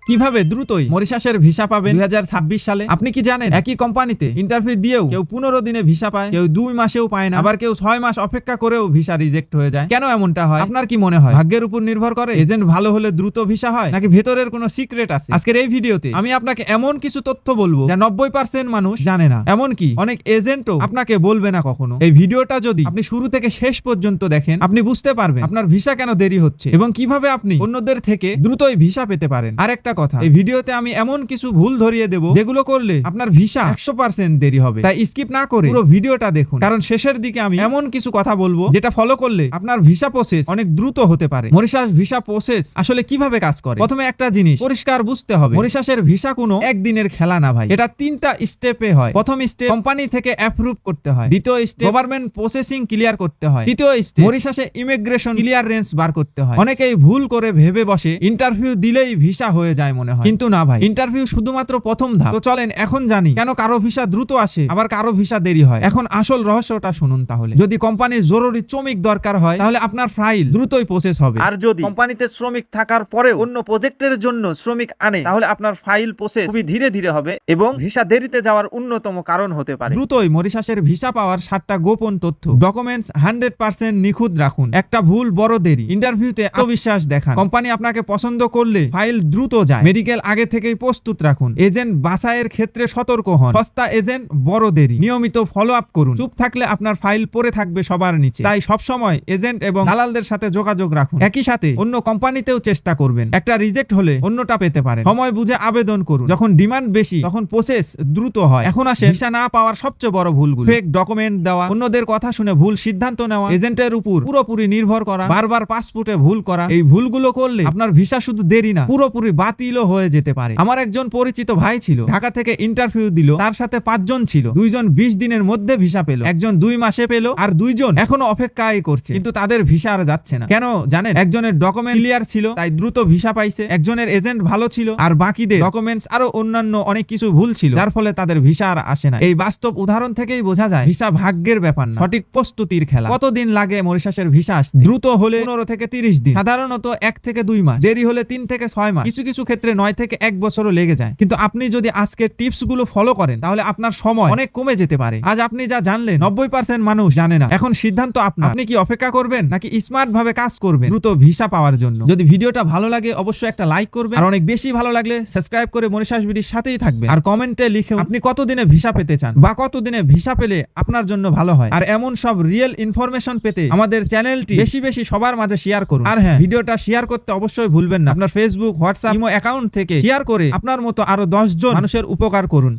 কিভাবে দ্রুতই মরিশাসের ভিসা পাবেন 2026 সালে। আপনি কি জানেন একই কোম্পানিতে ইন্টারভিউ দিয়েও কেউ 15 দিনে ভিসা পায়, কেউ 2 মাসেও পায় না, আবার কেউ 6 মাস অপেক্ষা করেও ভিসা রিজেক্ট হয়ে যায়। কেন এমনটা হয় আপনার কি মনে হয়? ভাগ্যের উপর নির্ভর করে? এজেন্ট ভালো হলে দ্রুত ভিসা হয়, নাকি ভেতরের কোনো সিক্রেট আছে? আজকের এই ভিডিওতে আমি আপনাকে এমন কিছু তথ্য বলবো যা 90% মানুষ জানে না, এমনকি অনেক এজেন্টও আপনাকে বলবে না কখনো। এই ভিডিওটা যদি আপনি শুরু থেকে শেষ পর্যন্ত দেখেন, আপনি বুঝতে পারবেন আপনার ভিসা কেন দেরি হচ্ছে এবং কিভাবে আপনি অন্যদের থেকে দ্রুতই ভিসা পেতে পারেন। আর একটা কথা, এই ভিডিওতে আমি এমন কিছু ভুল ধরিয়ে দেব যেগুলো করলে আপনার ভিসা 100% দেরি হবে। তাই স্কিপ না করে পুরো ভিডিওটা দেখুন, কারণ শেষের দিকে আমি এমন কিছু কথা বলবো যেটা ফলো করলে আপনার ভিসা প্রসেস অনেক দ্রুত হতে পারে। মরিশাস ভিসা প্রসেস আসলে কিভাবে কাজ করে? প্রথমে একটা জিনিস পরিষ্কার বুঝতে হবে, মরিশাসের ভিসা কোনো একদিনের খেলা না ভাই। এটা 3টা স্টেপে হয়। প্রথম স্টেপ কোম্পানি থেকে অ্যাপ্রুভ করতে হয়, দ্বিতীয় স্টেপ গভর্নমেন্ট প্রসেসিং ক্লিয়ার করতে হয়, তৃতীয় স্টেপ মরিশাসে ইমিগ্রেশন ক্লিয়ারেন্স বার করতে হয়। অনেকেই ভুল করে ভেবে বসে ইন্টারভিউ দিলেই ভিসা হয়ে যায় মনে হয়, কিন্তু না ভাই, ইন্টারভিউ শুধুমাত্র প্রথম ধাপ। তো চলেন এখন জানি কেন কারো ভিসা দ্রুত আসে আবার কারো ভিসা দেরি হয়। এখন আসল রহস্যটা শুনুন তাহলে। যদি কোম্পানির জরুরি শ্রমিক দরকার হয় তাহলে আপনার ফাইল দ্রুতই প্রসেস হবে, আর যদি কোম্পানিতে শ্রমিক থাকার পরেও অন্য প্রজেক্টের জন্য শ্রমিক আনে তাহলে আপনার ফাইল প্রসেস খুবই ধীরে ধীরে হবে এবং ভিসা দেরিতে যাওয়ার অন্যতম কারণ হতে পারে। দ্রুতই মরিশাসের ভিসা পাওয়ার 7টা গোপন তথ্য। ডকুমেন্টস 100% নিখুঁত রাখুন, একটা ভুল বড় দেরি। ইন্টারভিউতে আত্মবিশ্বাস দেখান, কোম্পানি আপনাকে পছন্দ করলে ফাইল দ্রুত যায়। মেডিকেল আগে থেকেই প্রস্তুত রাখুন। এজেন্ট বাছাইয়ের ক্ষেত্রে সতর্ক হন, সস্তা এজেন্ট বড় দেরি। নিয়মিত ফলো আপ করুন, চুপ থাকলে আপনার ফাইল পড়ে থাকবে সবার নিচে। তাই সবসময় এজেন্ট এবং দালালদের সাথে যোগাযোগ রাখুন। একই সাথে অন্য কোম্পানিতেও চেষ্টা করবেন, একটা রিজেক্ট হলে অন্যটা পেতে পারেন। সময় বুঝে আবেদন করুন, যখন ডিমান্ড বেশি তখন প্রসেস দ্রুত হয়। এখন আসে ভিসা না পাওয়ার সবচেয়ে বড় ভুলগুলো। ফেক ডকুমেন্ট দেওয়া, অন্যদের কথা শুনে ভুল সিদ্ধান্ত নেওয়া, এজেন্টের উপর পুরোপুরি নির্ভর করা, বারবার পাসপোর্টে ভুল করা। এই ভুলগুলো করলে আপনার ভিসা শুধু দেরি না, পুরোপুরি বাতিলও হয়ে যেতে পারে। আমার একজন পরিচিত ভাই ছিল, ঢাকা থেকে ইন্টারভিউ দিল, তার সাথে 5 জন ছিল। 2 জন 20 দিনের মধ্যে ভিসা পেল, একজন 2 মাসে পেল, আর 2 জন এখনো অপেক্ষাই করছে, কিন্তু তাদের ভিসা আর যাচ্ছে না। কেন জানেন? একজনের ডকুমেন্ট ক্লিয়ার ছিল তাই দ্রুত ভিসা পাইছে, একজনের এজেন্ট ভালো ছিল আর বাকিদের ডকুমেন্টস আরো অন্যান্য অনেক কিছু ভুল ছিল, যার ফলে তাদের ভিসা আর আসে না। এই বাস্তব উদাহরণ থেকেই বোঝা যায় ভিসা ভাগ্যের ব্যাপার না, সঠিক প্রস্তুতির খেলা। কতদিন লাগে মরিশাসের ভিসা আসতে? দ্রুত হলে 15 থেকে 30 দিন, সাধারণত 1 থেকে 2 মাস, দেরি হলে 3 থেকে 6 মাস, কিছু কিছু ক্ষেত্রে 9 থেকে 1 বছরও লেগে যায়। কিন্তু আপনি যদি আজকের টিপস গুলো ফলো করেন তাহলে আপনার সময় অনেক কমে যেতে পারে। আজ আপনি যা জানলেন 90% মানুষ জানে না। এখন সিদ্ধান্ত আপনার, আপনি কি অপেক্ষা করবেন নাকি স্মার্ট ভাবে কাজ করবেন দ্রুত ভিসা পাওয়ার জন্য। যদি ভিডিওটা ভালো লাগে অবশ্যই একটা লাইক করবেন, আর অনেক বেশি ভালো লাগলে সাবস্ক্রাইব করে মরিশাস বিডির সাথেই থাকবেন। আর কমেন্টে লিখে আপনি কতদিনে ভিসা পেতে চান বা কতদিনে ভিসা পেলে আপনার জন্য ভালো হয়। আর এমন সব রিয়েল ইনফরমেশন পেতে আমাদের চ্যানেলটি বেশি বেশি সবার মাঝে শেয়ার করুন। আর হ্যাঁ, ভিডিওটা শেয়ার করতে অবশ্যই ভুলবেন না। আপনার ফেসবুক, হোয়াটসঅ্যাপ, ইমো অ্যাকাউন্ট থেকে শেয়ার করে আপনার মতো আরো 10 জন মানুষের উপকার করুন।